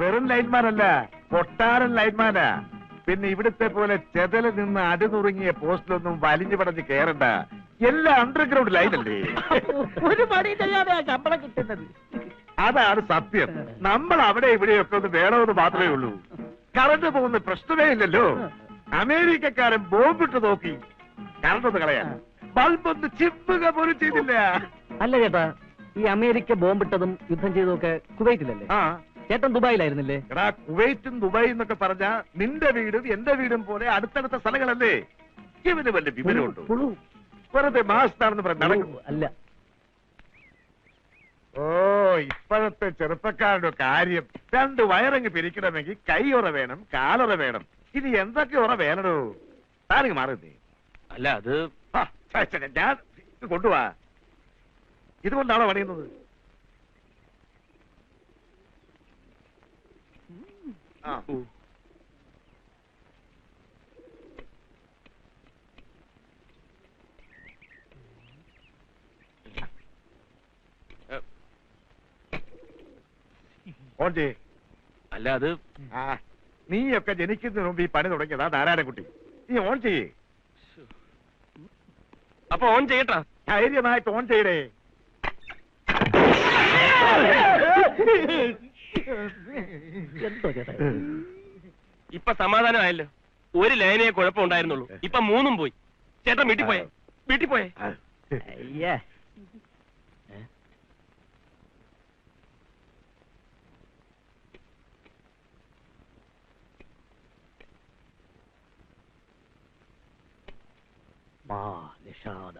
വെറും ലൈൻമാൻ അല്ല, കൊട്ടാരൻ ലൈൻമാനാ. പിന്നെ ഇവിടുത്തെ പോലെ ചെതല് നിന്ന് അടിനുറുങ്ങിയ പോസ്റ്റിലൊന്നും വലിഞ്ഞു പടഞ്ഞ് കേറണ്ട. എല്ലാം അണ്ടർഗ്രൗണ്ട് ലൈനല്ലേ. ഒരു പണി ചെയ്യാതെ ശമ്പളം കിട്ടുന്നത്. അതാണ് സത്യം. നമ്മൾ അവിടെ ഇവിടെയൊക്കെ ഒന്ന് വേണമെന്ന് മാത്രമേ ഉള്ളൂ. കറണ്ട് പോകുന്ന പ്രശ്നമേ ഇല്ലല്ലോ. അമേരിക്കക്കാരൻ ബോംബിട്ട് നോക്കി കറണ്ട് ഒന്ന് കളയാൻ. ബൾബൊന്ന് ചിപ്പുക പോലും ചെയ്തില്ല. അല്ല ചേട്ടാ, ഈ അമേരിക്ക ബോംബിട്ടതും യുദ്ധം ചെയ്തതൊക്കെ കുവൈറ്റിലല്ലേ? ആ ചേട്ടൻ ദുബായിലായിരുന്നില്ലേ? എടാ, കുവൈറ്റും ദുബായി എന്നൊക്കെ പറഞ്ഞ നിന്റെ വീടും എന്റെ വീടും പോലെ അടുത്തടുത്ത സ്ഥലങ്ങളല്ലേ. ഇവന് വല്ല വിവരമുണ്ടോ? വെറുതെ മാസ്താണെന്ന് പറഞ്ഞ നടക്കും. അല്ല. ഓ, ഇപ്പോഴത്തെ ചെറുപ്പക്കാരുടെ കാര്യം. 2 വയറങ്ങ് പിരിക്കണമെങ്കിൽ കൈയുറ വേണം, കാലുറ വേണം. ഇത് എന്തൊക്കെ ഉറ വേണോ? താനങ്ങ് മാറുന്നേ. അല്ല അത് ഞാൻ കൊണ്ടുപോവാ. ഇതുകൊണ്ടാണോ പണിയുന്നത്? ആ ഓൺ ചെയ്യ്. അല്ല അത് നീയൊക്കെ ജനിക്കുന്നതിന് മുമ്പ് ഈ പണി തുടങ്ങിയതാ നാരായണൻകുട്ടി. നീ ഓൺ ചെയ്യേ. അപ്പൊ ഓൺ ചെയ്യട്ടാ. ധൈര്യമായിട്ട് ഓൺ ചെയ്യടേ. ഇപ്പൊ സമാധാനമായല്ലോ. ഒരു ലൈനേ കുഴപ്പമുണ്ടായിരുന്നുള്ളൂ. ഇപ്പൊ 3ഉം പോയി. ചേട്ടൻ വീട്ടിൽ പോയേ. വീട്ടിൽ പോയേ. അയ്യേ. നിഷാദ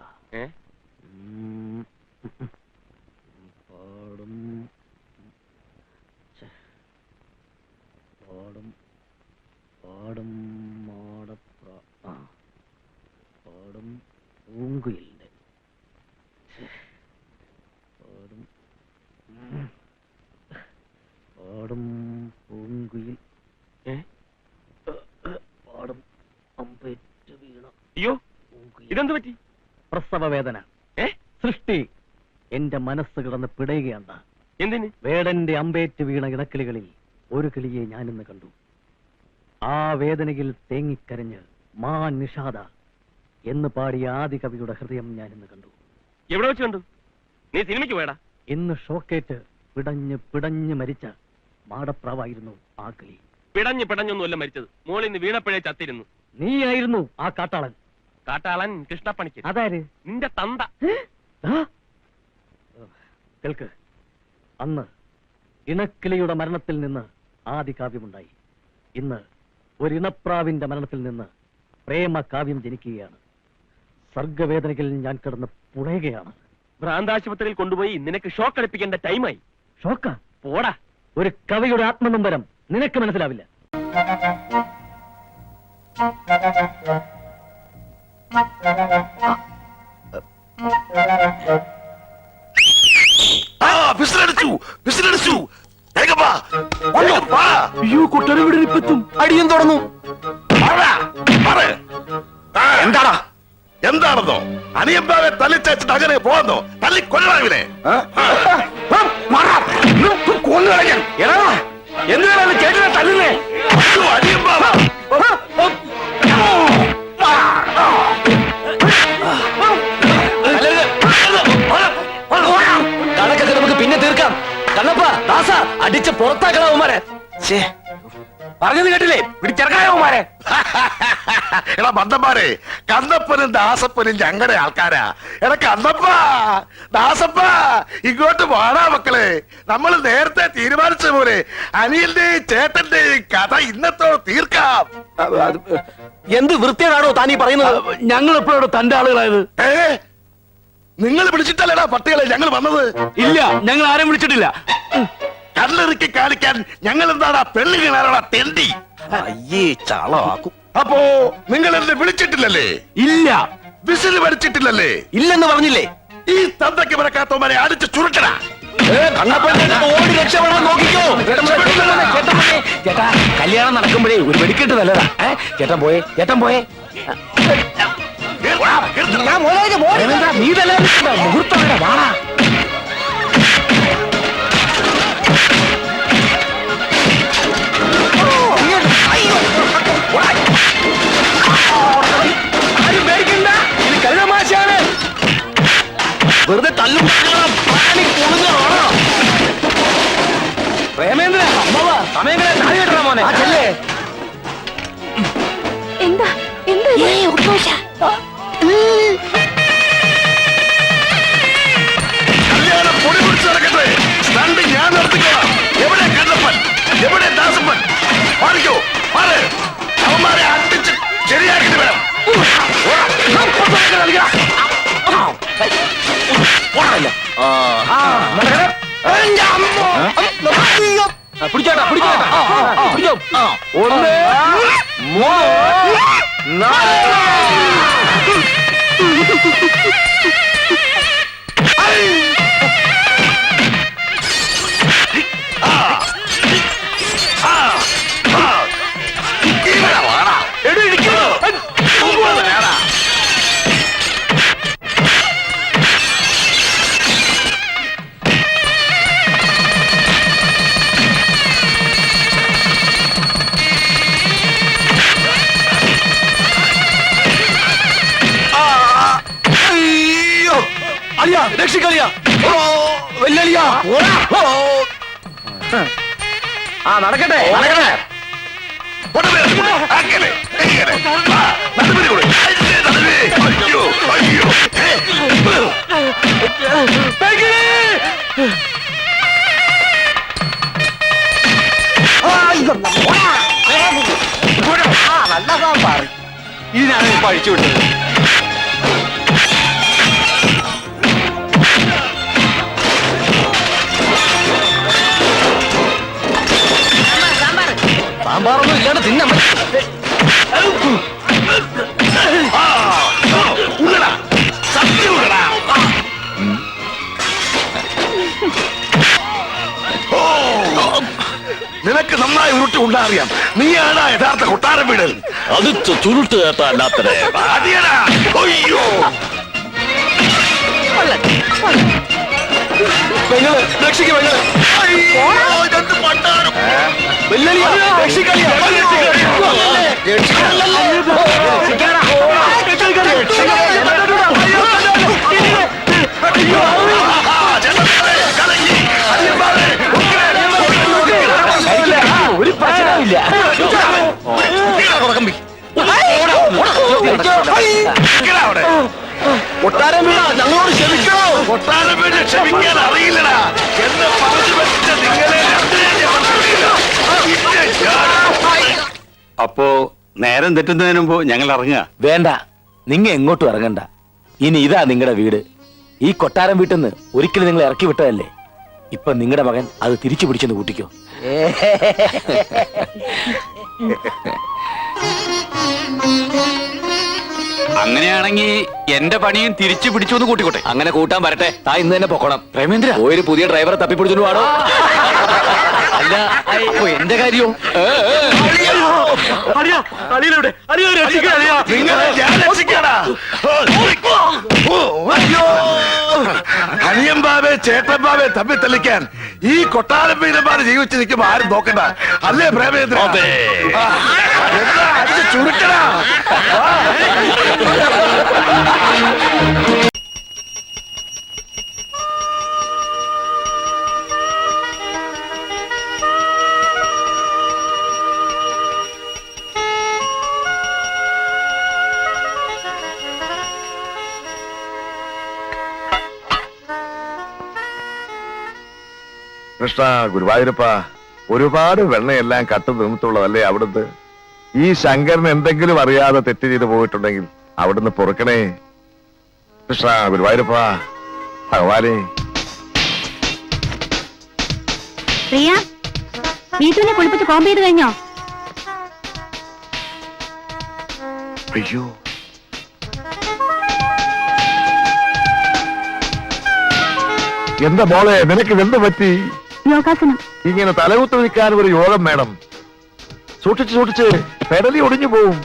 പാടും പാടും പാടും പാടും പൂങ്കുയിലിന്റെ പാടും പാടും പൂങ്കുയിൽ പാടും അമ്പേറ്റ് വീണ. അയ്യോ, ഇതെന്ത് പറ്റി? പ്രസവ വേദന. സൃഷ്ടി എന്റെ മനസ്സ് കിടന്ന് പിടയുകയാണ്. എന്തിന്? വേടന്റെ അമ്പേറ്റ് വീണ ഇണക്കിളികളിൽ ഒരു കിളിയെ ഞാനിന്ന് കണ്ടു. ആ വേദനയിൽ തേങ്ങിക്കരഞ്ഞ് മാ നിഷാദ എന്ന് പാടിയ ആദി കവിയുടെ ഹൃദയം ഞാനിന്ന് കണ്ടു. എവിടെ വെച്ച് കണ്ടു? നീ സിനിമയ്ക്ക് പോയടാ. ഇന്ന് ഷോക്കേറ്റ് പിടഞ്ഞ് പിടഞ്ഞ് മരിച്ച മാടപ്രാവായിരുന്നു ആ കിളി. പിടഞ്ഞ് പിടഞ്ഞൊന്നുമല്ല മരിച്ചത്. മോളിൽ നിന്ന് വീണപ്പോഴേ ചത്തിരുന്നു. നീയായിരുന്നു ആ കാട്ടാളൻ. കാട്ടാളൻ കൃഷ്ണപ്പണിക്ക്. അതാര്? നിന്റെ തന്ത. കേൾക്ക്, അന്ന് ഇണക്കിളിയുടെ മരണത്തിൽ നിന്ന് ആദി കാവ്യമുണ്ടായി. ഇന്ന് ഒരു ഇണപ്രാവിന്റെ മരണത്തിൽ നിന്ന് പ്രേമ കാവ്യം ജനിക്കുകയാണ്. സർഗവേദനയിൽ ഞാൻ കിടന്ന് പുഴയുകയാണ്. ഭ്രാന്താശുപത്രിയിൽ കൊണ്ടുപോയി നിനക്ക് ഷോക്ക് അടിപ്പിക്കേണ്ട ടൈമായി. ഷോക്ക? പോടാ. ഒരു കവിയുടെ ആത്മനൊമ്പരം നിനക്ക് മനസ്സിലാവില്ല. അടിയും തുടങ്ങും. എന്താടാ? എന്താണെന്നോ? അനിയമ്പാവെ തല്ലിച്ചേച്ചിട്ട് അങ്ങനെ പോന്നോ? തല്ലി കൊല്ലണവിനെ എന്തിനാണ് ചേട്ടനെ തല്ലുന്നേ? അനിയമ്പാവ കണക്കൊക്കെ നമുക്ക് പിന്നെ തീർക്കാം. കണ്ണപ്പ, ദാസ, അടിച്ച് പുറത്താക്കണവന്മാരെ. പറഞ്ഞത് കേട്ടില്ലേ? പിടിച്ചിറക്കാനവന്മാരെ. എടാ മന്ദന്മാരെ, കണ്ണപ്പനും ദാസപ്പനും ഞങ്ങളുടെ ആൾക്കാരാ. എടാ കണ്ണപ്പ, ദാസപ്പ, ഇങ്ങോട്ട് വാടാ മക്കളെ. നമ്മൾ നേരത്തെ തീരുമാനിച്ച പോലെ അനിയന്റെയും ചേട്ടന്റെയും കഥ ഇന്നത്തോടെ തീർക്കാം. എന്ത് വൃത്തിയാണോ താനീ പറയുന്നത്? ഞങ്ങൾ എപ്പോഴാണ് തന്റെ ആളുകളായത്? നിങ്ങൾ വിളിച്ചിട്ടല്ലേടാ പട്ടികളെ ഞങ്ങൾ വന്നത്? ഇല്ല, ഞങ്ങൾ ആരും വിളിച്ചിട്ടില്ല. കല്ലെറുക്കി കാണിക്കാൻ ഞങ്ങൾ എന്താടാ പെണ്ണുകളാടാ തെണ്ടി? അയ്യേ, ചാളാക്കും. അപ്പോ നിങ്ങൾ എന്നെ വിളിച്ചിട്ടില്ലല്ലേ? ഇല്ല. വിസിൽ പഠിച്ചിട്ടില്ലല്ലേ? ഇല്ലെന്ന് പറഞ്ഞില്ലേ? ഈ തന്തയ്ക്ക് പിറക്കാത്തവന്മാരെ അടിച്ച് ചുരുട്ടടാ. ഓടി രക്ഷപ്പെടാൻ നോക്കിക്കോ. ചേട്ടാ, കല്യാണം നടക്കുമ്പോഴേ ഒരു വെടിക്കെട്ട് നല്ലതാ. ചേട്ടൻ പോയേ, ചേട്ടൻ പോയേ. നീ തന്നെ മുഹൂർത്തം വാടാ. എന്താ എന്താ കല്യാണം പൊടി പിടിച്ച് നടക്കട്ടെ. സ്റ്റണ്ട് ഞാൻ നിർത്തിക്കോളാം. എവിടെ കണ്ണപ്പൻ, എവിടെ ദാസപ്പൻ? മാറിക്കോ, മാറ്. അവന്മാരെ അടിച്ച് ശരിയാക്കിട്ട് വരാം. പിടിച്ചോട്ടാ പിടിച്ചോട്ടാ. 1 3 അളിയാ രക്ഷിക്കളിയാ. വെല്ലളിയാ. നടക്കട്ടെ നടക്കട്ടെ. അയ്യോ അയ്യോ ഇതിനാണ് ഇപ്പൊ അഴിച്ചു വിട്ടത്. സാമ്പാറൊന്നും ഇല്ലാണ്ട് തിന്ന നിനക്ക് നന്നായി ഉരുട്ടി ഉണ്ടാറിയാം. നീയാണ് യഥാർത്ഥ കൊട്ടാരം വീടൽ. അത് ചുരുട്ട് കേട്ടാ അല്ലാത്തേ. അടിയടാ. അയ്യോ പെങ്ങള് രക്ഷിക്ക് പെങ്ങള്. വെല്ലളിയാ രക്ഷിക്കളിയാ. ഒരു പ്രശ്നമില്ല. കൊട്ടാരം വീടാ ഞങ്ങളോട് ക്ഷമിക്കണോ? കൊട്ടാരം വീട് ക്ഷമിക്കാൻ അറിയില്ലടാ എന്ന് പറഞ്ഞു വെച്ച നിങ്ങളെ അപ്പോ നേരം തെറ്റുന്നതിന് മുമ്പ് ഞങ്ങൾ ഇറങ്ങുക. വേണ്ട, നിങ്ങ എങ്ങോട്ടും ഇറങ്ങണ്ട. ഇനി ഇതാ നിങ്ങളുടെ വീട്. ഈ കൊട്ടാരം വീട്ടിൽ നിന്ന് ഒരിക്കലും നിങ്ങൾ ഇറക്കി വിട്ടതല്ലേ. ഇപ്പൊ നിങ്ങളുടെ മകൻ അത് തിരിച്ചു പിടിച്ചെന്ന് കൂട്ടിക്കോ. അങ്ങനെയാണെങ്കിൽ എന്റെ പണിയും തിരിച്ചു പിടിച്ചു എന്ന് കൂട്ടിക്കോട്ടെ. അങ്ങനെ കൂട്ടാൻ വരട്ടെ. താ ഇന്ന് തന്നെ പൊക്കണം. പ്രേമേന്ദ്ര ഒരു പുതിയ ഡ്രൈവറെ തപ്പിപ്പിടിച്ചു പാടോ. അല്ല അപ്പൊ എന്റെ കാര്യവും നിങ്ങളെ ഞാൻ രക്ഷിക്കാടാ. അനിയൻ ബാബെ ചേട്ടൻ ബാബെ തമ്മിൽ തല്ലിക്കാൻ ഈ കൊട്ടാരം വീരന്മാര് ജീവിച്ചു നിൽക്കുമ്പോ ആരും നോക്കണ്ട. അല്ലേ പ്രേമേന്ദ്ര? എന്താ അടിച്ച് ചുരുക്കടാ. കൃഷ്ണ ഗുരുവായൂരപ്പ, ഒരുപാട് വെണ്ണയെല്ലാം കട്ടു നിമിത്തുള്ളതല്ലേ അവിടുന്ന്. ഈ ശങ്കരൻ എന്തെങ്കിലും അറിയാതെ തെറ്റ് ചെയ്ത് പോയിട്ടുണ്ടെങ്കിൽ അവിടുന്ന് പൊറുക്കണേ. കൃഷ്ണ ഗുരുവായൂരപ്പ ഭഗവാനെ. പ്രിയ, വീട്ടിനെ കുളിപ്പിച്ച് കോമ്പ് ചെയ്ത് കഴിഞ്ഞോ? അയ്യോ, എന്താ മോളെ നിനക്ക് എന്ത് പറ്റി? യോഗാസനം. ഇങ്ങനെ തലകുത്ത് നിൽക്കാൻ ഒരു യോഗം വേണം. സൂക്ഷിച്ച് സൂക്ഷിച്ച് പെടലി ഒടിഞ്ഞു പോവും.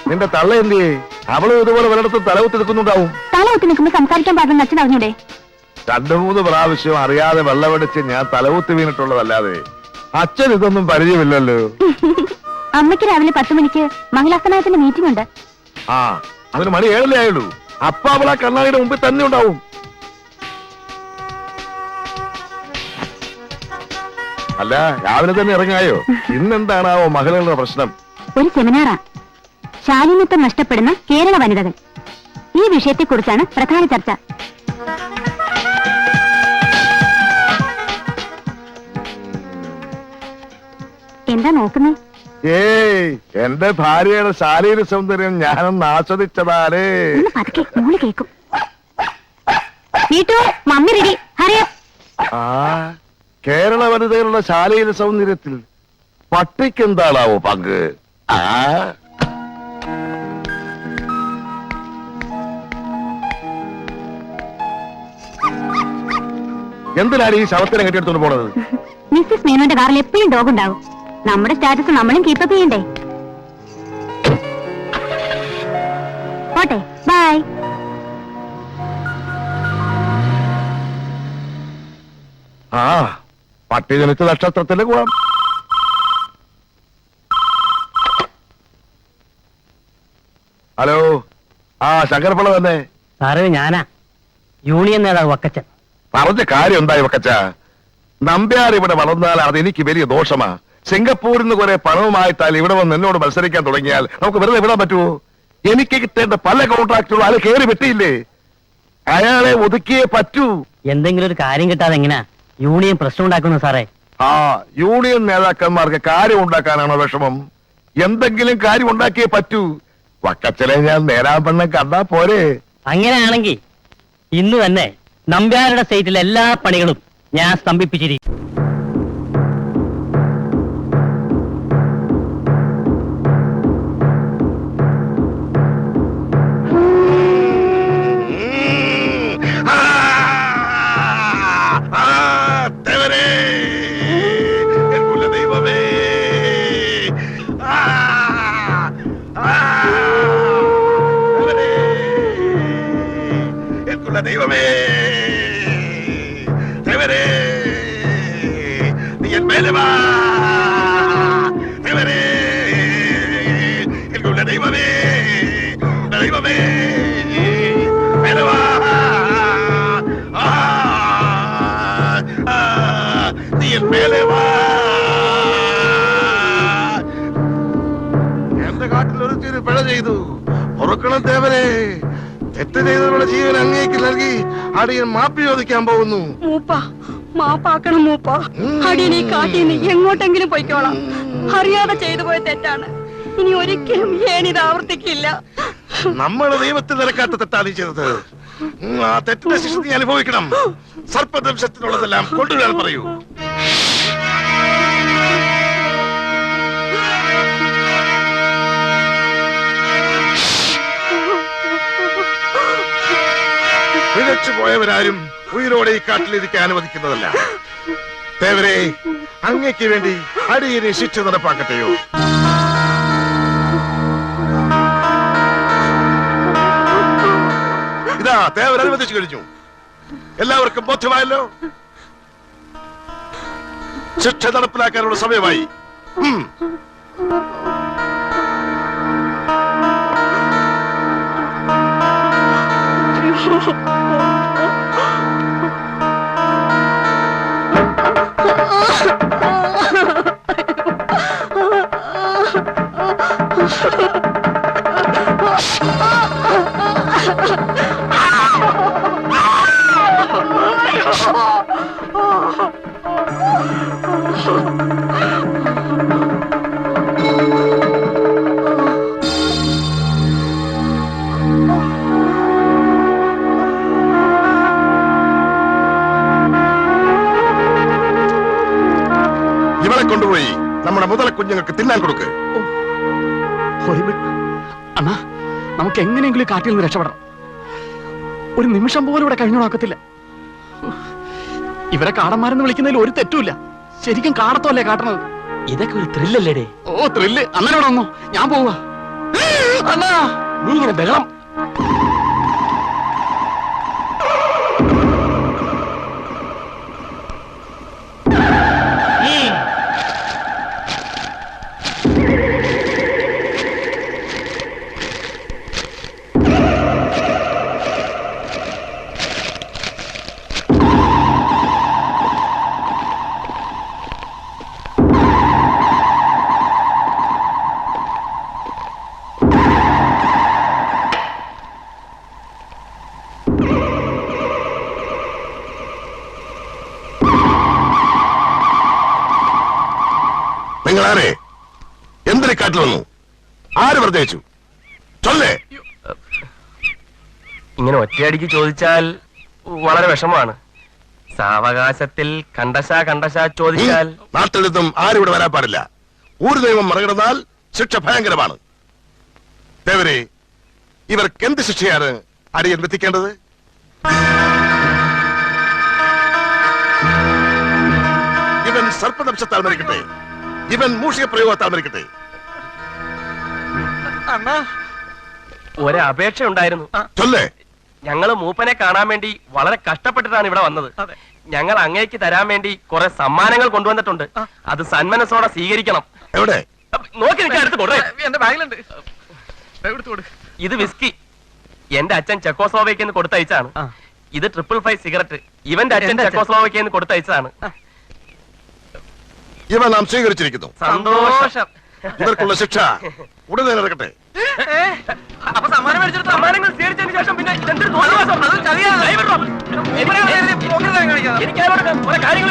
നിന്റെ തള്ള എന്തിയെ? അവളും ഇതുപോലെ പലയിടത്തും തലകുത്തി നിൽക്കുന്നുണ്ടാവും. തലകുത്തി നിൽക്കുമ്പോ സംസാരിക്കാൻ പാടില്ലെന്ന് അച്ഛൻ അറിഞ്ഞൂടെ? 2-3 പ്രാവശ്യം അറിയാതെ വെള്ളമടിച്ച് ഞാൻ തലകുത്തി വീണിട്ടുള്ളതല്ലാതെ അച്ഛൻ ഇതൊന്നും പരിചയമില്ലല്ലോ. അമ്മയ്ക്ക് രാവിലെ 10 മണിക്ക് മംഗലാസനത്തിന്റെ മീറ്റിംഗ് ഉണ്ട്. ആ, അതിന് മണി 7 ആയുള്ളൂ. അപ്പ അവൾ ആ കണ്ണാടിയുടെ മുമ്പിൽ തന്നെ ഉണ്ടാവും. അല്ല രാവിലെ തന്നെ ഇറങ്ങായോ? ഇന്നെന്താണാവോ മകളുടെ പ്രശ്നം? ഒരു സെമിനാറാ, ശാലീനത്വം നഷ്ടപ്പെടുന്ന കേരള വനിതകൾ. ഈ വിഷയത്തെക്കുറിച്ചാണ് പ്രധാന ചർച്ച. എന്താ നോക്കുന്നേ? ഏയ്, എന്റെ ഭാര്യയുടെ ശാരീരിക സൗന്ദര്യം ഞാനൊന്ന് ആസ്വദിച്ചതാലേ. ഒന്ന് പതുക്കെ, മോള് കേക്കും. നീട്ടു, മമ്മി റെഡി, ഹറിയ. ആ, കേരള വനിതകളുടെ ശാരീരിക സൗന്ദര്യത്തിൽ പട്ടിക്ക് എന്താണാവോ പങ്ക്? ആ, എന്തിനാണ് ഈ ശവത്തിനെ കെട്ടിയെടുത്തോണ്ട് പോണത്? മിസ്സിസ് മേനോന്റെ കാറിൽ എപ്പോഴും ഡോഗ് ഉണ്ടാവും. നമ്മുടെ സ്റ്റാറ്റസ് നമ്മളും കീപ്പപ്പ് ചെയ്യണ്ടേ? പോട്ടെ, ബൈ. ആ, പട്ടി ജനിച്ച നക്ഷത്രത്തിലെ ഗുണം. ഹലോ, ആ ശങ്കരപ്പിള്ള തന്നെ. സാറേ, ഞാനാ യൂണിയൻ നേതാവ് വക്കച്ചൻ. പറഞ്ഞ കാര്യം എന്തായി വക്കച്ച? നമ്പ്യാർ ഇവിടെ വളർന്നാൽ അതെനിക്ക് വലിയ ദോഷമാ. സിംഗപ്പൂരിൽ നിന്ന് കുറെ പണവുമായിട്ടാൽ ഇവിടെ വന്ന് എന്നോട് മത്സരിക്കാൻ തുടങ്ങിയാൽ നമുക്ക് വെറുതെ വിടാൻ പറ്റുമോ? എനിക്ക് കിട്ടേണ്ട പല കോൺട്രാക്റ്റുകളും അയാൾ കയറി വെട്ടിയില്ലേ? അയാളെ ഒതുക്കിയേ പറ്റൂ. എന്തെങ്കിലും ഒരു കാര്യം കിട്ടാതെ എങ്ങനെയാ യൂണിയൻ പ്രശ്നം ഉണ്ടാക്കുന്നു സാറേ? ആ, യൂണിയൻ നേതാക്കന്മാർക്ക് കാര്യം ഉണ്ടാക്കാനാണോ വിഷമം? എന്തെങ്കിലും കാര്യം ഉണ്ടാക്കിയേ പറ്റൂ. വക്കച്ചലെ ഞാൻ നേരാൻ പെണ്ണം കണ്ടാ പോരെ? അങ്ങനെയാണെങ്കിൽ ഇന്ന് തന്നെ നമ്പ്യാരുടെ സ്റ്റേറ്റിലെ എല്ലാ പണികളും ഞാൻ സ്തംഭിപ്പിച്ചിരിക്കും. ദൈവമേ, ദേവരേ, നീ എന്മേലെ വാ. ദേവരേ, എനിക്കുള്ള ദൈവമേ, ദൈവമേ, മേലെ വാ. നീ എന്മേലെ വാ. എന്റെ കാട്ടിൽ ഒരു തിരു പിഴ ചെയ്തു. പൊറുക്കണം ദേവരേ. തെറ്റ് ചെയ്തവരുടെ ജീവൻ അങ്ങേക്ക് നൽകി അടിയൻ മാപ്പി ചോദിക്കാൻ പോകുന്നു. മൂപ്പ, മാപ്പാക്കണം മൂപ്പ. അടിയൻ ഈ കാട്ടിന്ന് എങ്ങോട്ടെങ്കിലും പോയിക്കോളാം. അറിയാതെ ചെയ്തു പോയ തെറ്റാണ്. ഇനി ഒരിക്കലും ഏണിത് ആവർത്തിക്കില്ല. നമ്മൾ ദൈവത്തിൽ നിരക്കാത്ത തെറ്റാണ് ചെയ്തത്. ആ തെറ്റിന്റെ ശിക്ഷ നീ അനുഭവിക്കണം. സർപ്പദംശത്തിനുള്ളതെല്ലാം കൊണ്ടുവരാൻ പറയൂ. പിഴച്ചു പോയവരാരും ഉയരോടെ ഈ കാട്ടിലിരിക്കാൻ അനുവദിക്കുന്നതല്ല. ദേവരെ, അങ്ങയ്ക്ക് വേണ്ടി അടിയനെ ശിക്ഷ നടപ്പാക്കട്ടെയോ? ഇതാ ദേവർ അനുവദിച്ചു കഴിഞ്ഞു. എല്ലാവർക്കും ബോധ്യമായല്ലോ? ശിക്ഷ നടപ്പിലാക്കാനുള്ള സമയമായി. ഇവളെ കൊണ്ടുപോയി നമ്മുടെ മുതല കുഞ്ഞുങ്ങൾക്ക് തിന്നാൻ കൊടുക്ക്. അണ്ണാ, നമുക്ക് എങ്ങനെയെങ്കിലും കാട്ടിൽ നിന്ന് രക്ഷപ്പെടണം. ഒരു നിമിഷം പോലും ഇവിടെ കഴിഞ്ഞു നോക്കത്തില്ല. ഇവരെ കാടന്മാരെന്ന് വിളിക്കുന്നതിൽ ഒരു തെറ്റുമില്ല. ശരിക്കും കാടത്തല്ലേ കാട്ടണത്. ഇതൊക്കെ ഒരു ത്രില്ലല്ലേടേ? ഓ, ത്രില്ല്. അണ്ണനോട് വന്നോ, ഞാൻ പോവാ. അണ്ണാ, നീ ഇങ്ങനെ ബഹളം. നിങ്ങൾ ആരെ എന്തിനെ കാട്ടിൽ വന്നു? ആര് പ്രത്യേകിച്ചു ചൊല്ലേ? ഇങ്ങനെ ഒറ്റയടിക്ക് ചോദിച്ചാൽ വളരെ വിഷമമാണ്. സാവകാശത്തിൽ കണ്ടശ ചോദിച്ചാൽ. നാട്ടിൽ നിന്നും ആരും ഇവിടെ വരാൻ പാടില്ല. ഒരു നിയമം മറികടന്നാൽ ശിക്ഷ ഭയങ്കരമാണ്. ദേവരെ, ഇവർക്ക് എന്ത് ശിക്ഷയാണ് അടിയൻ എത്തിക്കേണ്ടത്? ഇവൻ സർപ്പദംശത്താൽ മരിക്കട്ടെ, ഇവൻ മൂഷിക പ്രയോഗത്താൽ മരിക്കട്ടെ. ഒരപേക്ഷ ഉണ്ടായിരുന്നു. ചൊല്ലേ. ഞങ്ങള് മൂപ്പനെ കാണാൻ വേണ്ടി വളരെ കഷ്ടപ്പെട്ടിട്ടാണ് ഇവിടെ വന്നത്. ഞങ്ങൾ അങ്ങേക്ക് തരാൻ വേണ്ടി കുറെ സമ്മാനങ്ങൾ കൊണ്ടുവന്നിട്ടുണ്ട്. അത് സന്മനസ്സോടെ സ്വീകരിക്കണം. എവിടെ? നോക്കി നിൽക്കാൻ എടുത്ത് കൊടുത്തേ. എന്റെ ബാഗിലുണ്ട്. ഇത് വിസ്കി എന്റെ അച്ഛൻ ചെക്കോസ്ലോവേക്കിന്ന് കൊടുത്തയച്ചാണ്. ഇത് 555 സിഗരറ്റ് ഇവന്റെ അച്ഛൻ ചെക്കോസ്ലോവേക്കിന്ന് കൊടുത്തയച്ചതാണ്. ഇവ നാം സ്വീകരിച്ചിരിക്കുന്നു. സന്തോഷം. ഇവർക്കുള്ള ശിക്ഷ ഉടനെ നടക്കട്ടെ. അപ്പൊ സമ്മാനം മേടിച്ചെടുത്ത സമ്മാനങ്ങൾ സ്വീകരിച്ചതിന് ശേഷം പിന്നെ എന്തൊരു തോന്നിവാസം? എനിക്ക് കുറെ കാര്യങ്ങൾ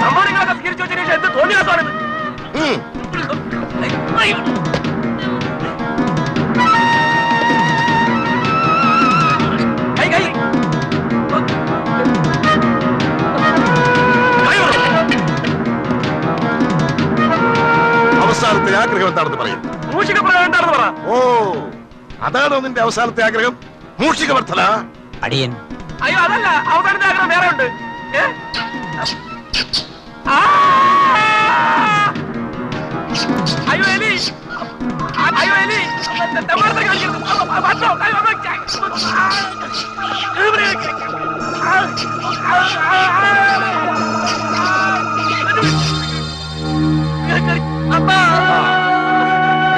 സമ്മാനങ്ങളൊക്കെ സ്വീകരിച്ചു വെച്ചതിന് ശേഷം എന്ത് തോന്നിവാസമാണിത്? അവസാനത്തെ ആഗ്രഹം എന്താണെന്ന് പറയും. മൂഷിക പ്രയോഗം എന്താണെന്ന് പറ. ഓ, അതാണോ നിന്റെ അവസാനത്തെ ആഗ്രഹം? മൂഷിക വർദ്ധന? അടിയൻ. അയ്യോ, അതല്ല. അവസാനത്തെ ആഗ്രഹം വേറെ ഉണ്ട്. അയ്യോ എലി, അയ്യോ എലി.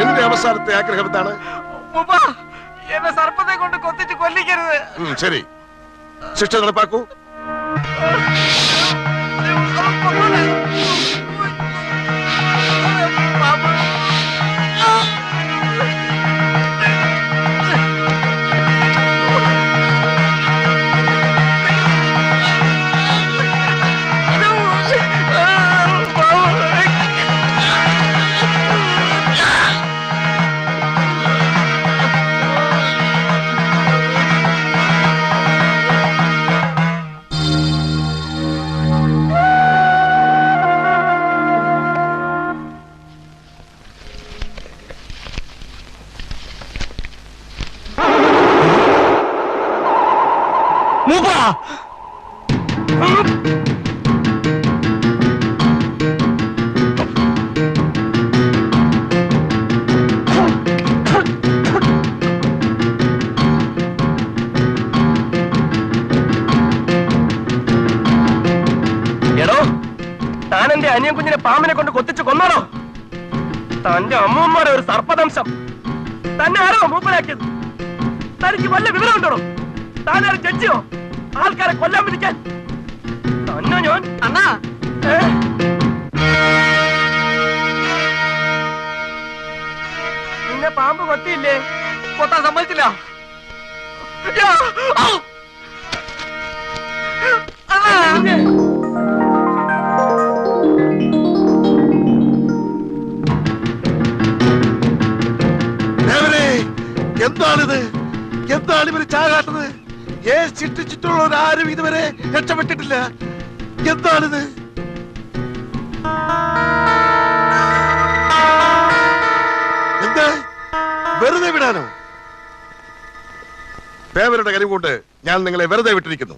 എന്റെ അവസാനത്തെ ആഗ്രഹം എന്താണ്? എന്നെ സർപ്പത്തെ കൊണ്ട് കൊത്തിച്ച് കൊല്ലിക്കരുത്. ശരി, ശിക്ഷ നടപ്പാക്കൂ. താനെന്റെ അനിയൻ കുഞ്ഞിനെ പാമ്പിനെ കൊണ്ട് കൊത്തിച്ച് കൊന്നാണോ? തന്റെ അമ്മൂമ്മയുടെ ഒരു സർപ്പദംശം തന്നെ ആരോ മൂപ്പനാക്കിയത്? തനിക്ക് വല്ല വിവരം ഉണ്ടോ? താനാരും ജഡ്ജിയോ ആൾക്കാരെ കൊല്ലാൻ വിധിക്കാൻ? തന്നെ ഞാൻ അണ്ണാ നിന്നെ പാമ്പ് കൊത്തിയില്ലേ? കൊത്താൻ സമ്മതിച്ചില്ല. എന്താണിത്? എന്താണ് ഇവര് ചാകാട്ടത്? ചുറ്റുള്ളവരാരും ഇതുവരെ രക്ഷപ്പെട്ടിട്ടില്ല. എന്താണിത്? എന്താ വെറുതെ വിടാനോ? ദേവരുടെ കനിവ് കൊണ്ട് ഞാൻ നിങ്ങളെ വെറുതെ വിട്ടിരിക്കുന്നു.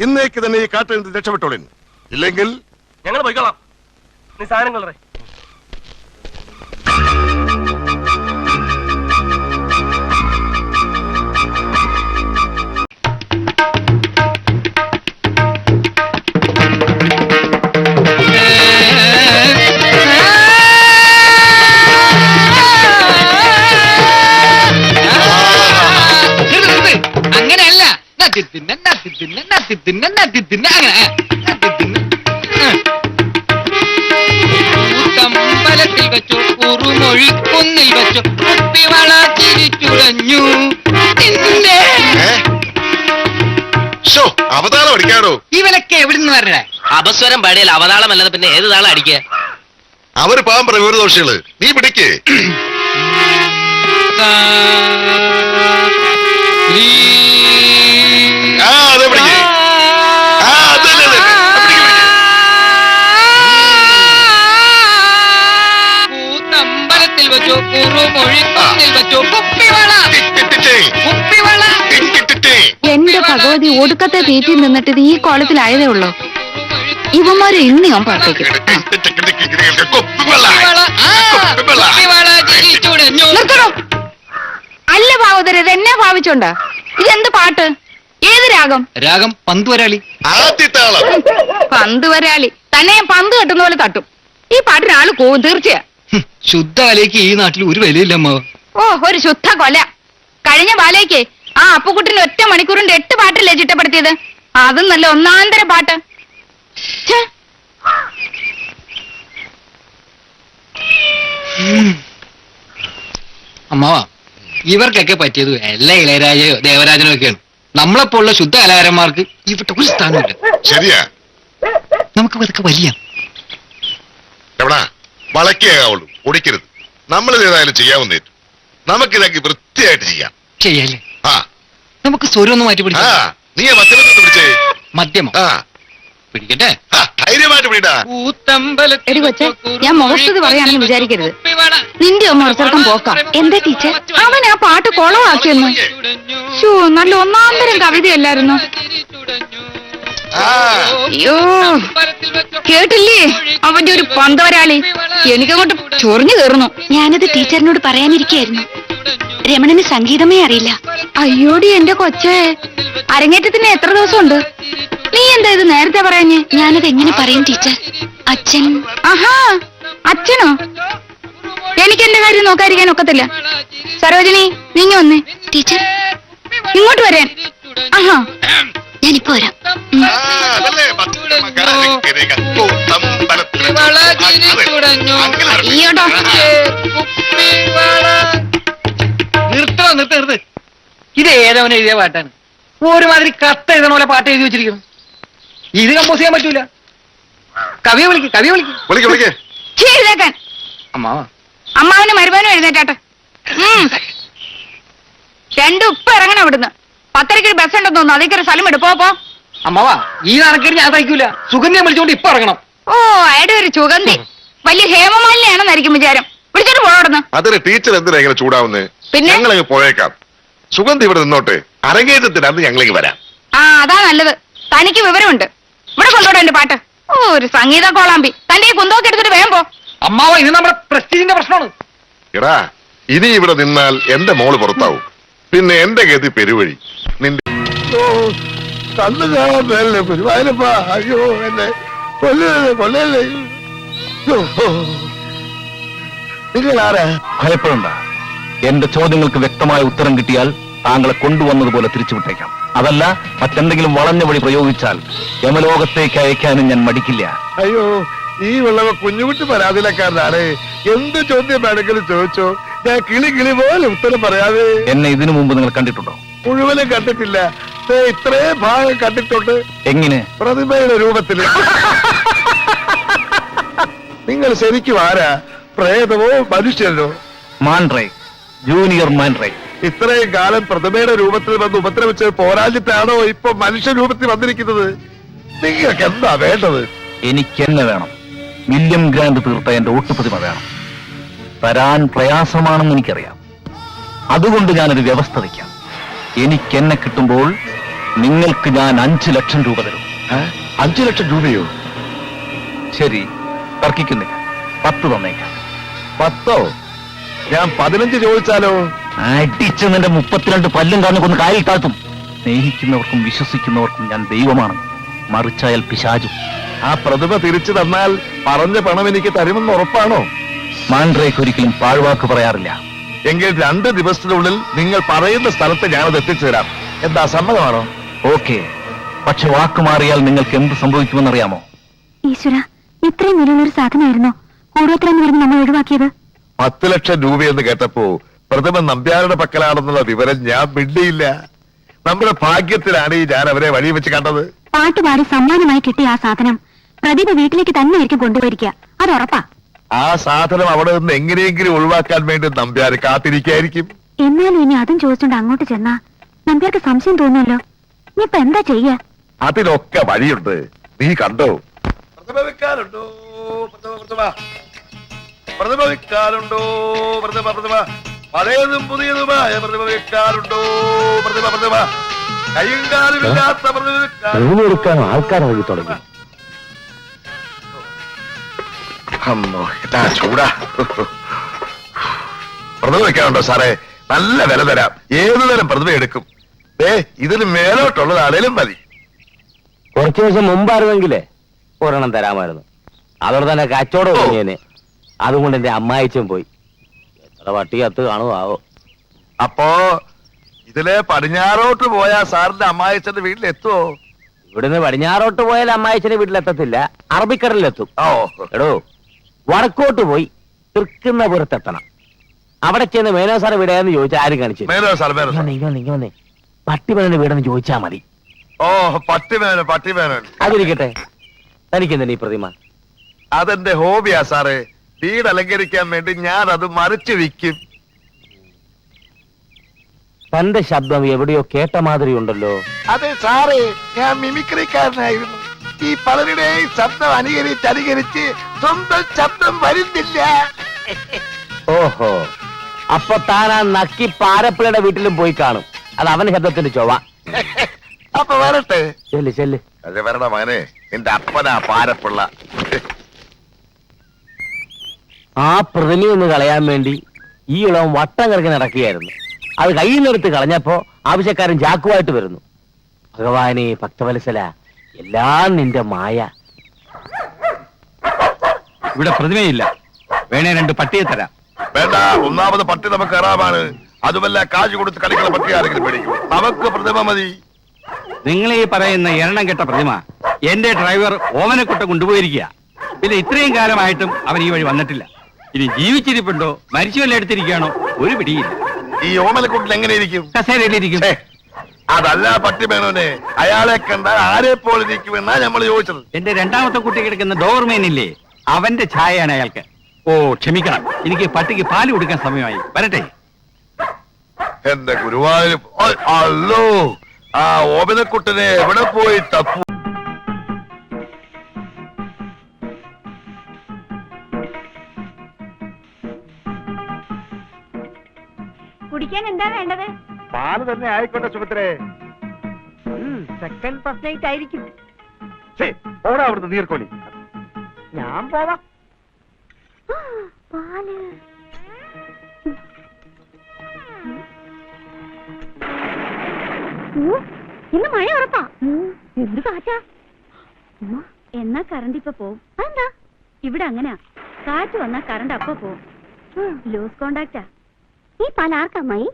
ഇന്നേക്ക് തന്നെ ഈ കാട്ടിൽ നിന്ന് രക്ഷപ്പെട്ടോളിൻ. ഇല്ലെങ്കിൽ ഞങ്ങൾ പോയിക്കോളാം. നീ സാധനങ്ങളെ അമ്പലത്തിൽ വെച്ചു കുറുമൊഴിക്കുന്നിൽ വെച്ചു കുപ്പിവള തിരിച്ചുടഞ്ഞു. അവതാരം അടിക്കാടോ. ഇവനൊക്കെ എവിടുന്ന് വരണേ? അപസ്വരം പാടിയാൽ അവതാളമല്ലാതെ പിന്നെ ഏത് താളം അടിക്കുക? അവര് പാവം പറ വിവരദോഷികള്. നീ പിടിക്കേ. ആ അതെ പിടിക്കേ. ആ അതല്ലേ അതല്ലേ. കൂത്തമ്പലത്തിൽ വെച്ചോ കുറുമൊഴിക്കുന്നിൽ വെച്ചോ കുപ്പിവള കുപ്പിവള. എന്റെ ഭഗവതി ഒടുക്കത്തെ തീറ്റി നിന്നിട്ട് ഇത് ഈ കോലത്തിലായതേ ഉള്ളൂ. ഇവന്മാരെ ഇന്ന് ഞാൻ പാർത്തേക്കും. നിർത്തണോ? അല്ല ഭാവതര, ഇതെന്നെ ഭാവിച്ചോണ്ടാ? ഇതെന്ത് പാട്ട്? ഏത് രാഗം? രാഗം പന്തുവരാളി. ആദ്യത്താളം. പന്ത് വരാളി തന്നെ ഞാൻ പന്ത് കെട്ടുന്ന പോലെ തട്ടും. ഈ പാട്ടിന് ആള് പോവും തീർച്ചയാ. ശുദ്ധ കലയ്ക്ക് ഈ നാട്ടിൽ ഒരു വിലയില്ല അമ്മാവ. ഓ, ഒരു ശുദ്ധ കൊല. കഴിഞ്ഞ ബാലയ്ക്ക് ആ അപ്പുക്കുട്ടിന് 1 മണിക്കൂറിന്റെ 8 പാട്ടല്ലേ ചിട്ടപ്പെടുത്തിയത്? അതും നല്ല ഒന്നാന്തര പാട്ട്. ഛെ. അമ്മാവ, ഇവർക്കൊക്കെ പറ്റിയത് എല്ലാ ഇളയരാജയോ ദേവരാജനോ ഒക്കെയാണ്. നമ്മളെപ്പോലുള്ള ശുദ്ധ കലാകാരന്മാർക്ക് ഇവിടെ ഒരു സ്ഥാനമില്ല. ശരിയാ. നമുക്ക് ഇതൊക്കെ വലിയ എവിടാ വളക്കേകാവുള്ളൂ, ഒടിക്കരുത്. നമ്മളിത് ഏതായാലും ചെയ്യാവുന്നേ. നമുക്കിതൊക്കെ വൃത്തിയായിട്ട് ചെയ്യാം. ചെയ്യല്ലേ? ആ നമുക്ക് സ്വരം ഒന്ന് മാറ്റി ആ പിടിക്കാം. നീ മധ്യമത്തിൽ പിടിച്ചേ. മദ്യമോ? ആ പിടിക്കട്ടെ. ആ, ധൈര്യമായിട്ട് പിടിടാ. എടി കൊച്ചേ, ഞാൻ മുഖസ്തുതി പറയാണെന്ന് വിചാരിക്കരുത്. നിന്റെ അമ്മ ഒരുത്തർക്കം പോക്കാം. എന്താ ടീച്ചർ? അവൻ ആ പാട്ട് കൊളവാക്കിയെന്നു. ഷോ, നല്ല ഒന്നാന്തരം കവിതയല്ലായിരുന്നു. ആ അയ്യോ, കേട്ടില്ലേ അവന്റെ ഒരു പന്തവരാളി? എനിക്കങ്ങോട്ട് ചൊറിഞ്ഞു കയറുന്നു. ഞാനത് ടീച്ചറിനോട് പറയാനിരിക്കായിരുന്നു. രമണന് സംഗീതമേ അറിയില്ല. അയ്യോടി എന്റെ കൊച്ചേ, അരങ്ങേറ്റത്തിന് എത്ര ദിവസമുണ്ട്? നീ എന്താ ഇത് നേരത്തെ പറയാഞ്ഞേ? ഞാനത് എങ്ങനെ പറയും ടീച്ചർ? അച്ഛൻ. ആഹാ, അച്ഛനോ? എനിക്ക് എന്റെ കാര്യം നോക്കാതിരിക്കാൻ ഒക്കത്തില്ല. സരോജിനി, നീങ്ങി വന്നേ. ടീച്ചർ, ഇങ്ങോട്ട് വരാൻ. ആഹാ, ഞാനിപ്പോ വരാം. ആ, അതല്ലേ കൂത്തമ്പലത്തിൽ അയ്യോട്ടോ. നിർത്ത്. ഇത് ഏതവൻ എഴുതിയ പാട്ടാണ്? ഒരുമാതിരി കത്ത് എഴുതണ പോലെ പാട്ട് എഴുതി വെച്ചിരിക്കുന്നു. ഇത് കമ്പോസ് ചെയ്യാൻ പറ്റൂല. കവിയെ വിളിക്ക്. വിളിക്കേ. എഴുന്നേക്കാൻ. അമ്മാവ, അമ്മാവനും മരുമോനും എഴുന്നേറ്റാട്ടെ. രണ്ടും ഉപ്പ് ഇറങ്ങണം ഇവിടുന്ന്. 10:30 ബസ് ഉണ്ടെന്ന് തോന്നുന്നു. അതേക്കൊരു സ്ഥലം എടുപ്പോ. അമ്മാവ, ഈ നടക്കേട് ഞാൻ തയ്ക്കൂല. സുഗന്ധിയെ വിളിച്ചോണ്ട് ഇപ്പൊ ഇറങ്ങണം. ഓ, അയാളുടെ ഒരു സുഗന്ധി വലിയ ഹേമമാലിന്യാണെന്നായിരിക്കും വിചാരം. വിളിച്ചോട്ട് പോടുന്നു. അതിന് ടീച്ചർ എന്തിനാ ഇങ്ങനെ ചൂടാവുന്നേ? പിന്നെ? ഞങ്ങളങ്ങ് പോയേക്കാം. സുഗന്ധി ഇവിടെ നിന്നോട്ടെ. അരങ്ങേറ്റത്തിന് അന്ന് ഞങ്ങളേക്ക് വരാം. ആ, അതാ നല്ലത്. തനിക്ക് വിവരമുണ്ട്. ഇവിടെ കൊണ്ടോടെ എന്റെ പാട്ട്. ഓ, ഒരു സംഗീത കോളാമ്പി. തന്റെ ഈ കുന്തമൊക്കെ എടുത്തിട്ട് വേഗം പോ. അമ്മാവ, ഇത് നമ്മുടെ പ്രസ്റ്റീജിന്റെ പ്രശ്നമാണ്. എടാ, ഇനി ഇവിടെ നിന്നാൽ എന്റെ മോള് പുറത്താവും. പിന്നെ എന്റെ ഗതി പെരുവഴി. നിന്റെ അയ്യോ എന്നെ കൊല്ലല്ലേ. നിങ്ങൾ ആരാ? ഭയപ്പെടണ്ട. എന്റെ ചോദ്യങ്ങൾക്ക് വ്യക്തമായ ഉത്തരം കിട്ടിയാൽ താങ്കളെ കൊണ്ടുവന്നതുപോലെ തിരിച്ചുവിട്ടേക്കാം. അതല്ല, മറ്റെന്തെങ്കിലും വളഞ്ഞ വഴി പ്രയോഗിച്ചാൽ യമലോകത്തേക്ക് അയക്കാനും ഞാൻ മടിക്കില്ല. അയ്യോ, ഈ ഉള്ളവ കുഞ്ഞുകുട്ടി പരാതിയിലക്കാരനാണ്. എന്ത് ചോദ്യം വേണമെങ്കിലും ചോദിച്ചോ. ഞാൻ കിളി പോലെ ഉത്തരം പറയാതെ. എന്നെ ഇതിനു മുമ്പ് നിങ്ങൾ കണ്ടിട്ടുണ്ടോ? മുഴുവനും കണ്ടിട്ടില്ല. ഇത്രേ ഭാഗം കണ്ടിട്ടുണ്ട്. എങ്ങനെ? പ്രതിമയുടെ രൂപത്തില്. നിങ്ങൾ ശരിക്കും ആരാ? പ്രേതമോ മനുഷ്യനോ? മാൻറേ, ജൂനിയർ മാൻറേ. ഇത്രയും കാലം പ്രതിമയുടെ രൂപത്തിൽ വന്ന് ഉപദ്രവിച്ച് പോരാഞ്ഞിട്ടാണോ ഇപ്പൊ മനുഷ്യ രൂപത്തിൽ വന്നിരിക്കുന്നത്? നിങ്ങൾക്ക് എന്താ വേണ്ടത്? എനിക്കെന്നെ വേണം. വില്യം ഗ്രാൻഡ് തീർത്ത എന്റെ ഒട്ടുപ്രതിമ വേണം. തരാൻ പ്രയാസമാണെന്ന് എനിക്കറിയാം. അതുകൊണ്ട് ഞാനൊരു വ്യവസ്ഥ വയ്ക്കാം. എനിക്കെന്നെ കിട്ടുമ്പോൾ നിങ്ങൾക്ക് ഞാൻ 5 ലക്ഷം രൂപ തരും. 5 ലക്ഷം രൂപയോ? ശരി, തർക്കിക്കുന്നില്ല. 10 തന്നേക്കാം. 10? ഞാൻ 15 ചോദിച്ചാലോ? അടിച്ച് നിന്റെ 32 പല്ലും കാഞ്ഞു കൊന്ന് കാലിൽ താഴ്ത്തും. സ്നേഹിക്കുന്നവർക്കും വിശ്വസിക്കുന്നവർക്കും ഞാൻ ദൈവമാണ്, മറിച്ചായാൽ പിശാചും. ആ പ്രതിമ തിരിച്ചു തന്നാൽ പറഞ്ഞ പണം എനിക്ക് തരുമെന്ന് ഉറപ്പാണോ? മാൻഡ്രേക്ക് ഒരിക്കലും പാഴ്വാക്ക് പറയാറില്ല. എങ്കിൽ 2 ദിവസത്തിനുള്ളിൽ നിങ്ങൾ പറയുന്ന സ്ഥലത്ത് ഞാനത് എത്തിച്ചു തരാം. എന്താ, സമ്മതമാണോ? ഓക്കെ, പക്ഷെ വാക്ക് മാറിയാൽ നിങ്ങൾക്ക് എന്ത് സംഭവിക്കുമെന്നറിയാമോ? ഈശ്വര, ഇത്രയും വിലയുള്ളൊരു സാധനമായിരുന്നോ കൂടോത്രം വരുന്ന നമ്മൾ ഒഴിവാക്കിയത്? 10 ലക്ഷം രൂപയെന്ന് കേട്ടപ്പോ പ്രതിമ നമ്പ്യാരുടെ പക്കലാണെന്നുള്ള വിവരം ഞാൻ മിണ്ടിയില്ല. നമ്മുടെ ഭാഗ്യത്തിലാണ് ഞാൻ അവരെ വഴി വെച്ച് കണ്ടത്. പാട്ടുപാടി സമ്മാനമായി കിട്ടിയ ആ സാധനം പ്രതിഭ വീട്ടിലേക്ക് തന്നെ ആയിരിക്കും കൊണ്ടുപോയിരിക്കുക, അത് ഉറപ്പാ. ആ സാധനം അവിടെ നിന്ന് എങ്ങനെയെങ്കിലും ഒഴിവാക്കാൻ വേണ്ടി നമ്പ്യാർ കാത്തിരിക്കായിരിക്കും. എന്നാലും ഇനി അതും ചോദിച്ചോണ്ട് അങ്ങോട്ട് ചെന്നാ നമ്പ്യാർക്ക് സംശയം തോന്നുമല്ലോ. നീ ഇപ്പൊ എന്താ ചെയ്യാ? അതിലൊക്കെ വഴിയുണ്ട്, നീ കണ്ടോ. പ്രതിഭ വെക്കാറുണ്ടോ? പ്രതിഭ വെക്കാറുണ്ടോ? പ്രതിഭ പഴയതും പുതിയതുമായ പ്രതിഭ വെക്കാറുണ്ടോ? പ്രതിഭ കയ്യും കാലുമില്ലാത്ത എടുക്കാൻ ആൾക്കാരിറങ്ങി തുടങ്ങി. ചൂടാ. പ്രതിഭ വെക്കാറുണ്ടോ സാറേ? നല്ല വില തരാം, ഏതു തരം പ്രതിഭ എടുക്കും. ഇതിന് മേലോട്ടുള്ളത് ആണേലും മതി. കുറച്ചു ദിവസം മുമ്പായിരുന്നെങ്കിലേ ഒരെണ്ണം തരാമായിരുന്നു. അതോടെ തന്നെ കച്ചവടം തുടങ്ങിയേനെ. അതുകൊണ്ട് എന്റെ അമ്മായിച്ചും പോയി. എത്ര പട്ടി കത്ത് കാണുമാവോ. അപ്പോ ഇതിലെ പടിഞ്ഞാറോട്ട് പോയാ സാറിന്റെ അമ്മായിച്ചന്റെ വീട്ടിലെത്തുവോ? ഇവിടുന്ന് പടിഞ്ഞാറോട്ട് പോയാൽ അമ്മായിച്ചന്റെ വീട്ടിലെത്തത്തില്ല, അറബിക്കടലിലെത്തും. എടോ, വടക്കോട്ട് പോയി തൃക്കുന്നപുരത്തെത്തണം. അവിടെ ചെന്ന് മേനോ സാർ വീടാന്ന് ചോദിച്ചാൽ ആരും കാണിച്ചു. ഇങ്ങനെ പട്ടിമേനോന്റെ വീടെന്ന് ചോദിച്ചാ മതി. ഓ, പട്ടിമേനോൻ. അതിരിക്കട്ടെ, തനിക്കെന്താ ഈ പ്രതിമ? അതെന്റെ ഹോബിയാ സാറേ. വീട് അലങ്കരിക്കാൻ വേണ്ടി ഞാൻ അത് മറിച്ചു വിൽക്കും. തന്റെ ശബ്ദം എവിടെയോ കേട്ട മാതിരി ഉണ്ടല്ലോ. അതെ സാറേ, ഞാൻ മിമിക്രിക്കാരനായിരുന്നു. ഈ പലരുടെയും ശബ്ദം അനുകരിച്ച് സ്വന്തം ശബ്ദം വരുന്നില്ല. ഓഹോ, അപ്പൊ താൻ ആ നക്കി പാരപ്പിളയുടെ വീട്ടിലും പോയി കാണും. അത് അവന്റെ ശബ്ദത്തിന്റെ ചൊവ്വ. അപ്പൊ വരട്ടെ. ചെല്ല്. അതെ, വരണ മകനെ, എന്റെ അപ്പനാ പാരപ്പിള്ള. ആ പ്രതിമയൊന്ന് കളയാൻ വേണ്ടി ഈ ഇളവൻ വട്ടം കിടക്കി നടക്കുകയായിരുന്നു. അത് കയ്യിൽ നിന്നെടുത്ത് കളഞ്ഞപ്പോ ആവശ്യക്കാരൻ ചാക്കുമായിട്ട് വരുന്നു. ഭഗവാനെ ഭക്തവത്സല, എല്ലാം നിന്റെ മായ. ഇവിടെ പ്രതിമയില്ല, വേണേ 2 പട്ടിയെ തരാം. വേണ്ട, ഒന്നാമത് പട്ടി നമുക്ക് ഹറാമാണ്. അതുമല്ല, കാശ് കൊടുത്ത് കളിക്കുന്ന പട്ടി ആരെങ്കിലും പേടിക്കും. നമുക്ക് പ്രതിമ മതി. നിങ്ങൾ ഈ പറയുന്ന എണ്ണം കെട്ട പ്രതിമ എന്റെ ഡ്രൈവർ ഓമനക്കുട്ട കൊണ്ടുപോയിരിക്കുക. പിന്നെ ഇത്രയും കാലമായിട്ടും അവൻ ഈ വഴി വന്നിട്ടില്ല. ഇനി ജീവിച്ചിരിപ്പുണ്ടോ മരിച്ചുവല്ല എടുത്തിരിക്കുകയാണോ ഒരു പിടിയില്ല. ഈ ഓമനക്കുട്ടിൽ എങ്ങനെയിരിക്കും? കസേരയിലിരിക്കും. അതല്ല പട്ടിമേനോനെ, അയാളെ കണ്ടാൽ ആരെ പോലെ ഇരിക്കുമെന്നാ നമ്മൾ ചോദിച്ചത്. എന്റെ രണ്ടാമത്തെ കുട്ടി കിടക്കുന്ന ഡോർമേനില്ലേ, അവന്റെ ഛായയാണ് അയാൾക്ക്. ഓ ക്ഷമിക്കണം, എനിക്ക് പട്ടിക്ക് പാല് കൊടുക്കാൻ സമയമായി. വരട്ടെ. എന്റെ ഗുരുവായൂർ, അല്ലോ, ആ ഓമനക്കുട്ടനെ എവിടെ പോയി തപ്പു? കുടിക്കാൻ എന്താ വേണ്ടത്? പാല് തന്നെ ആയിക്കോട്ടെ സുഭദ്രേ. സെക്കൻഡ് ഫസ്റ്റ് നൈറ്റ് ആയിരിക്കും. ഓടാ അവിടുന്ന് നീർക്കോലി. ഞാൻ പോവാം. പാല് ഇന്ന് മഴ ഉറപ്പാ. എന്ത് കാറ്റാ. എന്നാ കറണ്ട് ഇപ്പൊ പോവും. അതെന്താ? ഇവിടെ അങ്ങനെയാ, കാറ്റ് വന്നാ കറണ്ട് അപ്പൊ പോവും. ലൂസ് കോണ്ടാക്റ്റാ. ഈ പാൽ ആർക്കമ്മായി?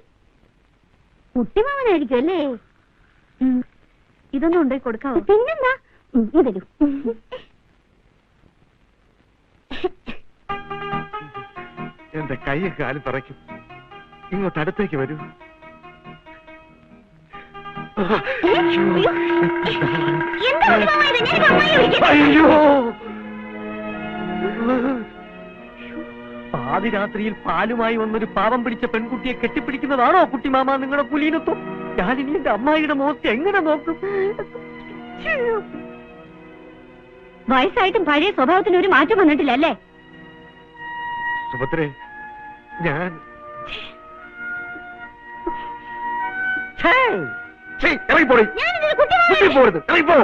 കുട്ടിമാവനായിരിക്കും അല്ലേ? ഇതൊന്നും ഉണ്ടായി കൊടുക്കാവോ? പിന്നെന്താ, ഇതരൂ. എന്റെ കൈയും കാലും പറയ്ക്കും. ഇങ്ങോട്ട് അടുത്തേക്ക് വരൂ. അയ്യോ, പാതിരാത്രിയിൽ പാലുമായി വന്നൊരു പാവം പിടിച്ച പെൺകുട്ടിയെ കെട്ടിപ്പിടിക്കുന്നതാണോ കുട്ടിമാമ നിങ്ങളുടെ കുലീനത്വം? ഞാനിനി എന്റെ അമ്മായിയുടെ മുഖത്ത് എങ്ങനെ നോക്കും? വയസ്സായിട്ടും പഴയ സ്വഭാവത്തിന് ഒരു മാറ്റം വന്നിട്ടില്ല അല്ലേ? സുഭദ്രേ, ഞാൻ ഇറങ്ങിപ്പോടി. പോരുത്, ഇറങ്ങിപ്പോ.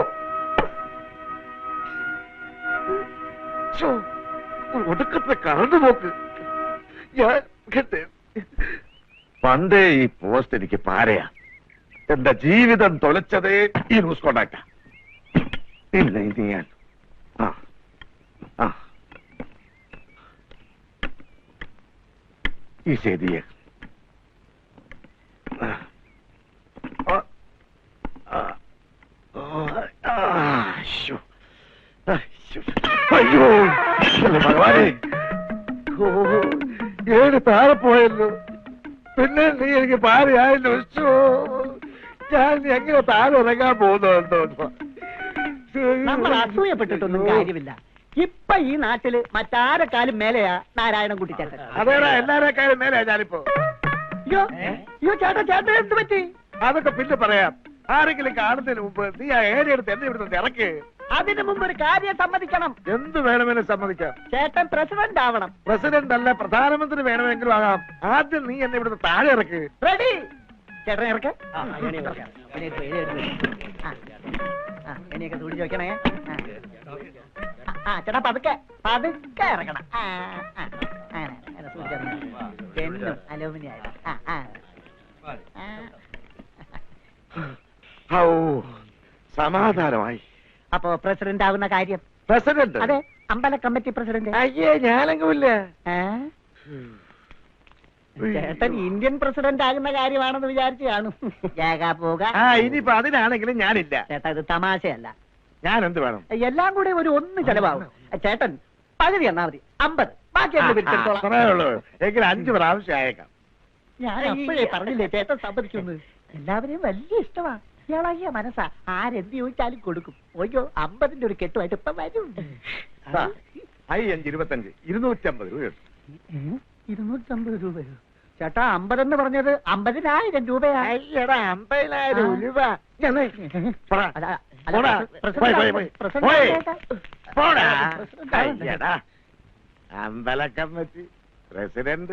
ഒടുക്കത്തെ കറണ്ട് പോക്ക്. ഞാൻ പണ്ടേ ഈ പോസ്റ്റ് എനിക്ക് പാരയാ. എന്റെ ജീവിതം തൊലച്ചതേ ഈ ലൂസ് കോണ്ടാക്റ്റാ. ഇല്ല, ഇത് ഞാൻ ഈ ശരിയെ അയ്യോ ഭഗവാനെ, ഏഴ് താഴെ പോയല്ലോ. പിന്നെ നീ എനിക്ക് പാരയായല്ലോ. ഞാൻ എങ്ങനെ താഴെ ഇറങ്ങാൻ പോകുന്നുണ്ടോ? നമ്മൾ അസൂയപ്പെട്ടിട്ടൊന്നും കാര്യമില്ല. ഇപ്പൊ ഈ നാട്ടില് മറ്റാരെക്കാളും മേലെയാ നാരായണൻകുട്ടി ചേട്ടൻ. അതേടാ എല്ലാരേക്കാളും മേലെ ഞാനിപ്പോ. അയ്യോ അയ്യോ ചേട്ടാ ചേട്ടാ എന്ത് പറ്റി? അതൊക്കെ പിന്നെ പറയാം. ആരെങ്കിലും കാണുന്നതിന് മുമ്പ് നീ ആ ഏരിയെടുത്ത് എന്നെ ഇവിടുന്ന് ഇറക്ക്. അതിനു മുമ്പ് ഒരു കാര്യം സമ്മതിക്കണം. എന്ത് വേണമെങ്കിലും സമ്മതിക്കാം. ചേട്ടൻ പ്രസിഡന്റ് ആവണം. പ്രസിഡന്റ് അല്ല, പ്രധാനമന്ത്രി വേണമെങ്കിലും ആകാം. ആദ്യം നീ എന്നെ ഇവിടുന്ന് താഴെ ഇറക്ക്. റെഡി? ചേട്ടൻ ഇറക്ക്. എന്നെയൊക്കെ തുടി ചോദിക്കണേ. ചേട്ടാ പതുക്കെ പതുക്കെ ഇറക്കണം. അലൂമിനിയം. സമാധാനമായി. അപ്പോ പ്രസിഡന്റ് ആവുന്ന കാര്യം? പ്രസിഡന്റ്? അതെ, അമ്പല കമ്മിറ്റി പ്രസിഡന്റ്. അയ്യേ ഞാനെങ്കില്ല. ചേട്ടൻ ഇന്ത്യൻ പ്രസിഡന്റ് ആകുന്ന കാര്യമാണെന്ന് വിചാരിച്ചു കാണും. പോക. ഇനിയിപ്പോ അതിനാണെങ്കിലും ഞാനില്ല. ചേട്ടാ ഇത് തമാശയല്ല. ഞാൻ എന്ത് വേണം? എല്ലാം കൂടെ ഒരു 1 ചെലവാകും. ചേട്ടൻ പകുതി എന്നാ മതി. 50 ബാക്കി ഉള്ളൂ. എങ്കിൽ 5 പ്രാവശ്യം അയക്കാം. ഞാൻ അപ്പോഴേ പറഞ്ഞില്ലേ ചേട്ടൻ സമ്മതിക്കുന്നു. എല്ലാവരെയും വലിയ ഇഷ്ടമാ. ഇളകിയ മനസ്സാ. ആരെന്ത് ചോദിച്ചാലും കൊടുക്കും. ഓയ്യോ 50ന്റെ ഒരു കെട്ടുമായിട്ട് ഇപ്പൊ വരും. 5 25 250 രൂപ. 250 രൂപയോ? ചേട്ടാ 50 എന്ന് പറഞ്ഞത് 50,000 രൂപയാ. 50,000 രൂപ. അമ്പല കമ്മിറ്റി പ്രസിഡന്റ്